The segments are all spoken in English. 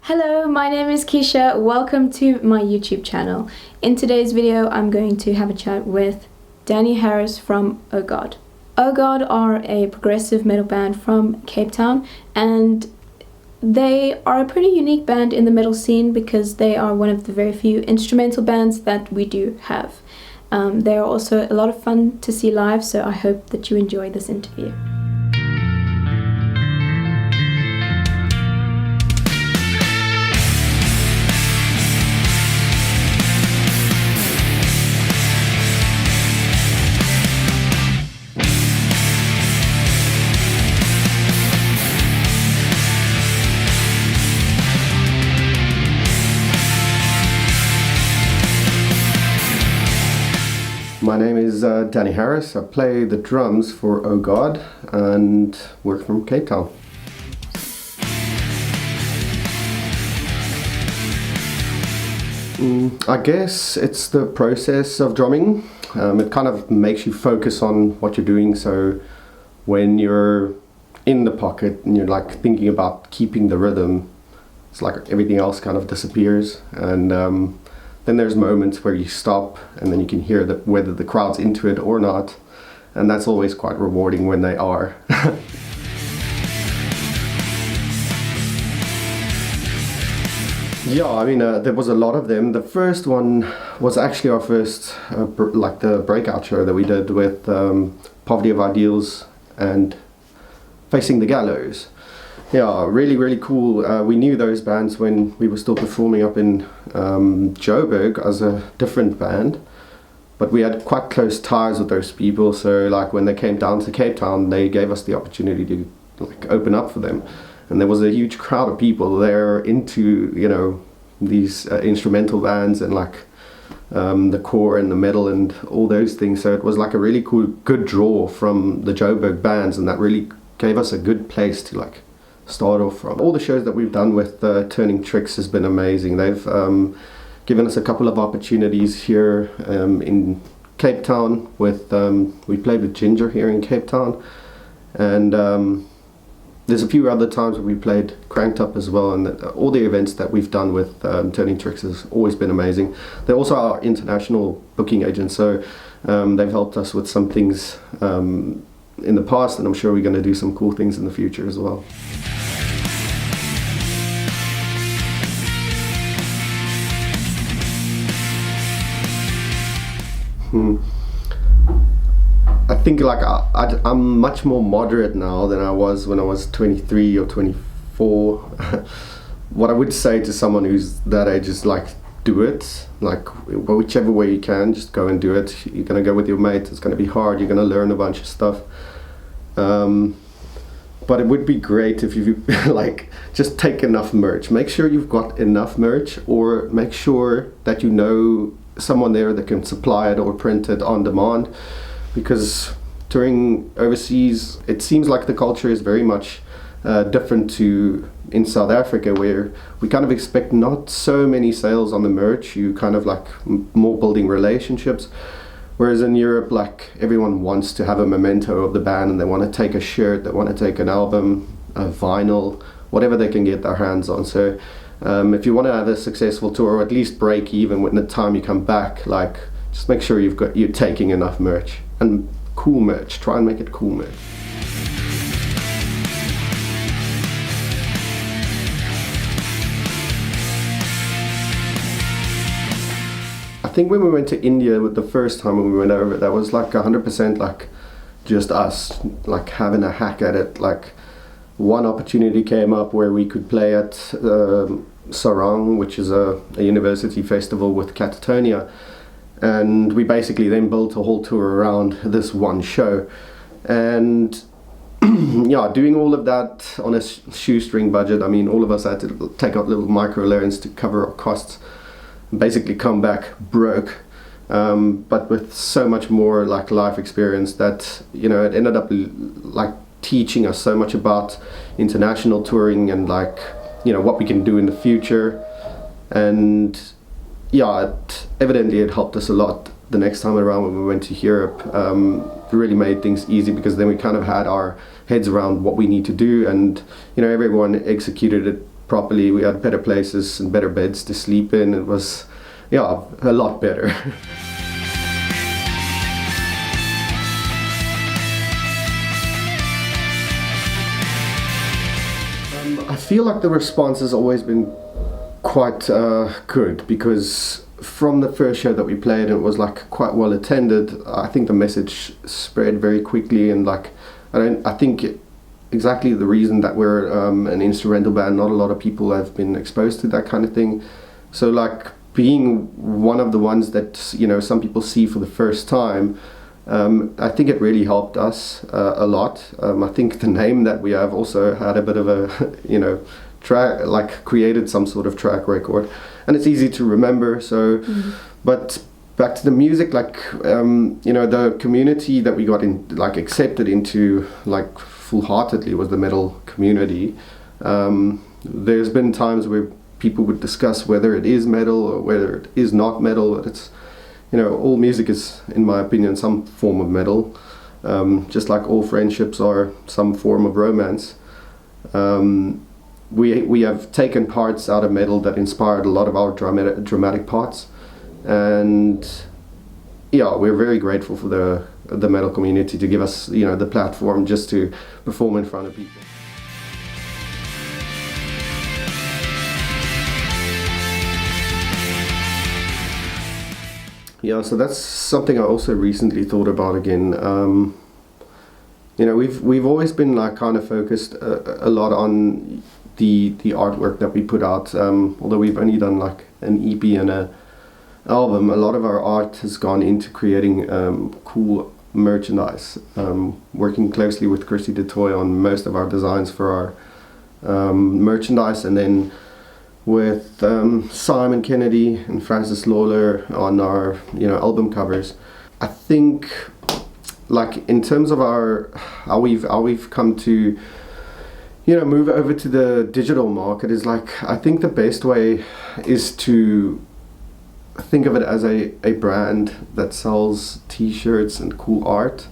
Hello, my name is Keisha. Welcome to my YouTube channel. In today's video, I'm going to have a chat with Danny Harris from OhGod. OhGod are a progressive metal band from Cape Town, and they are a pretty unique band in the metal scene because they are one of the very few instrumental bands that we do have. They are also a lot of fun to see live, so I hope that you enjoy this interview. My name is Danny Harris. I play the drums for OhGod and work from Cape Town. I guess it's the process of drumming. It kind of makes you focus on what you're doing, so when you're in the pocket and you're like thinking about keeping the rhythm, it's like everything else kind of disappears, and then there's moments where you stop and then you can hear whether the crowd's into it or not, and that's always quite rewarding when they are. Yeah, I mean, there was a lot of them. The first one was actually our first, like the breakout show that we did with Poverty of Ideals and Facing the Gallows. Yeah, really cool. We knew those bands when we were still performing up in Joburg as a different band, but we had quite close ties with those people, so like when they came down to Cape Town, they gave us the opportunity to like open up for them, and there was a huge crowd of people there into, you know, these instrumental bands and like the core and the metal and all those things, so it was like a really cool, good draw from the Joburg bands, and that really gave us a good place to like start off from. All the shows that we've done with Turning Tricks has been amazing. They've given us a couple of opportunities here in Cape Town with, we played with Ginger here in Cape Town, and there's a few other times where we played Cranked Up as well, and all the events that we've done with Turning Tricks has always been amazing. They're also our international booking agent, so they've helped us with some things in the past, and I'm sure we're going to do some cool things in the future as well. I think like I'm much more moderate now than I was when I was 23 or 24. What I would say to someone who's that age is like, do it, like whichever way you can, just go and do it. You're gonna go with your mate, it's gonna be hard, you're gonna learn a bunch of stuff, but it would be great if you like just take enough merch. Make sure you've got enough merch, or make sure that you know someone there that can supply it or print it on demand, because touring overseas, it seems like the culture is very much different to in South Africa, where we kind of expect not so many sales on the merch. You kind of like more building relationships, whereas in Europe, like everyone wants to have a memento of the band, and they want to take a shirt, they want to take an album, a vinyl, whatever they can get their hands on. So if you want to have a successful tour, or at least break even when the time you come back, like just make sure you're taking enough merch, and cool merch. Try and make it cool merch. I think when we went to India the first time when we went over, that was like 100% like just us like having a hack at it. Like one opportunity came up where we could play at Sarang, which is a university festival with Catatonia, and we basically then built a whole tour around this one show, and yeah, doing all of that on a shoestring budget. I mean, all of us had to take out little micro loans to cover our costs, basically come back broke, but with so much more like life experience that, you know, it ended up like teaching us so much about international touring and like, you know, what we can do in the future. And yeah, evidently it helped us a lot the next time around when we went to Europe. It really made things easy, because then we kind of had our heads around what we need to do, and you know, everyone executed it properly. We had better places and better beds to sleep in. It was, yeah, a lot better. I feel like the response has always been quite good, because from the first show that we played, it was like quite well attended. I think the message spread very quickly, and like I think exactly the reason that we're an instrumental band, not a lot of people have been exposed to that kind of thing. So like being one of the ones that, you know, some people see for the first time, I think it really helped us a lot. I think the name that we have also had a bit of a, you know, created some sort of track record, and it's easy to remember. So, but back to the music, like, you know, the community that we got in, like, accepted into, like, full-heartedly was the metal community. There's been times where people would discuss whether it is metal or whether it is not metal, but it's, you know, all music is, in my opinion, some form of metal, just like all friendships are some form of romance. We have taken parts out of metal that inspired a lot of our dramatic parts, and yeah, we're very grateful for the metal community to give us, you know, the platform just to perform in front of people. Yeah, so that's something I also recently thought about again. You know, we've always been like kind of focused a lot on the artwork that we put out. Although we've only done like an EP and a album, a lot of our art has gone into creating cool merchandise. Working closely with Christy DeToy on most of our designs for our merchandise, and then with Simon Kennedy and Francis Lawler on our, you know, album covers. I think, like, in terms of how we've come to, you know, move over to the digital market, is like, I think the best way is to think of it as a brand that sells t-shirts and cool art,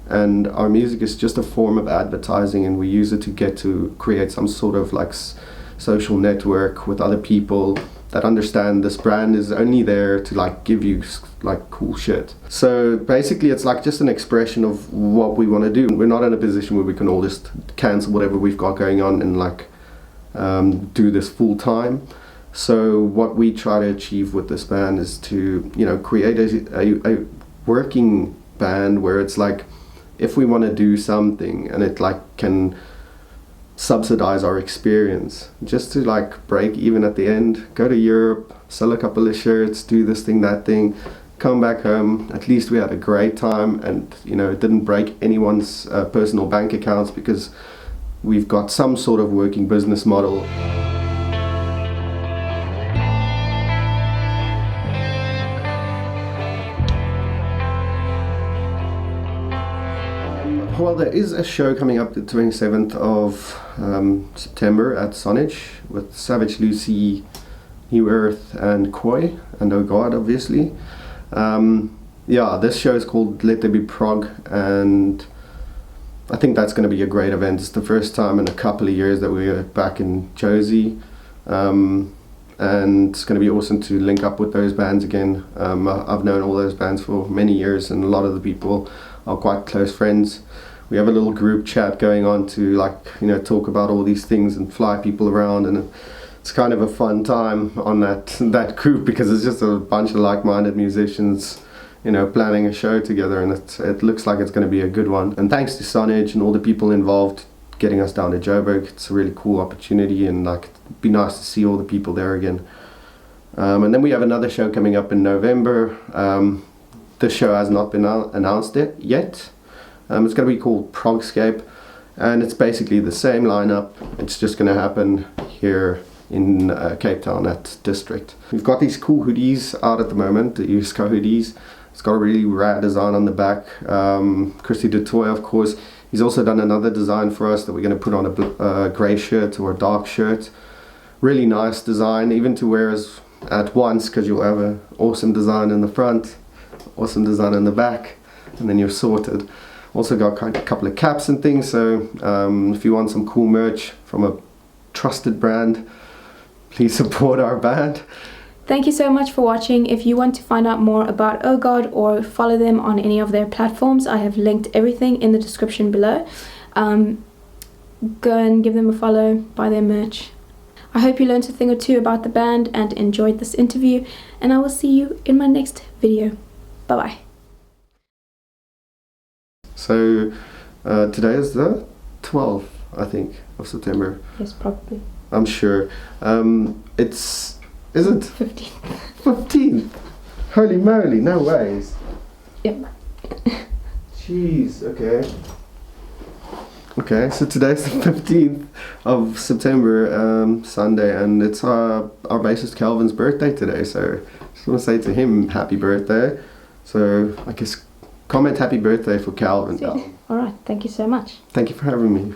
and our music is just a form of advertising, and we use it to get to create some sort of like social network with other people that understand this brand is only there to like give you like cool shit. So basically it's like just an expression of what we want to do. We're not in a position where we can all just cancel whatever we've got going on and like do this full time. So what we try to achieve with this band is to, you know, create a working band where it's like, if we want to do something and it like can subsidize our experience, just to like break even at the end, go to Europe, sell a couple of shirts, do this thing, that thing, come back home, at least we had a great time, and, you know, it didn't break anyone's personal bank accounts, because we've got some sort of working business model. Well, there is a show coming up the 27th of September at Sonnage with Savage Lucy, New Earth and Koi, and OhGod, obviously. Yeah, this show is called Let There Be Prog, and I think that's going to be a great event. It's the first time in a couple of years that we're back in Josie, and it's going to be awesome to link up with those bands again. I've known all those bands for many years, and a lot of the people are quite close friends. We have a little group chat going on to, like, you know, talk about all these things and fly people around, and it's kind of a fun time on that group, because it's just a bunch of like-minded musicians, you know, planning a show together, and it looks like it's going to be a good one. And thanks to Sonnage and all the people involved getting us down to Joburg, it's a really cool opportunity, and like, it'd be nice to see all the people there again. And then we have another show coming up in November. This show has not been announced yet. It's going to be called Progscape, and it's basically the same lineup. It's just going to happen here in Cape Town at District. We've got these cool hoodies out at the moment, the USCA hoodies. It's got a really rad design on the back. Christy DeToy, of course, he's also done another design for us that we're going to put on a grey shirt or a dark shirt. Really nice design, even to wear as at once, because you'll have an awesome design in the front, awesome design in the back, and then you're sorted. Also got a couple of caps and things, so if you want some cool merch from a trusted brand, please support our band. Thank you so much for watching. If you want to find out more about OhGod or follow them on any of their platforms, I have linked everything in the description below. Go and give them a follow, buy their merch. I hope you learned a thing or two about the band and enjoyed this interview, and I will see you in my next video. Bye bye. So today is the 12th, I think, of September. Yes, probably. I'm sure. Is it 15th. 15th? Holy moly, no ways. Yep. Jeez, okay. Okay, so today's the 15th of September, Sunday, and it's our bassist Calvin's birthday today, so just want to say to him happy birthday. So I guess comment happy birthday for Calvin. Alright, thank you so much. Thank you for having me.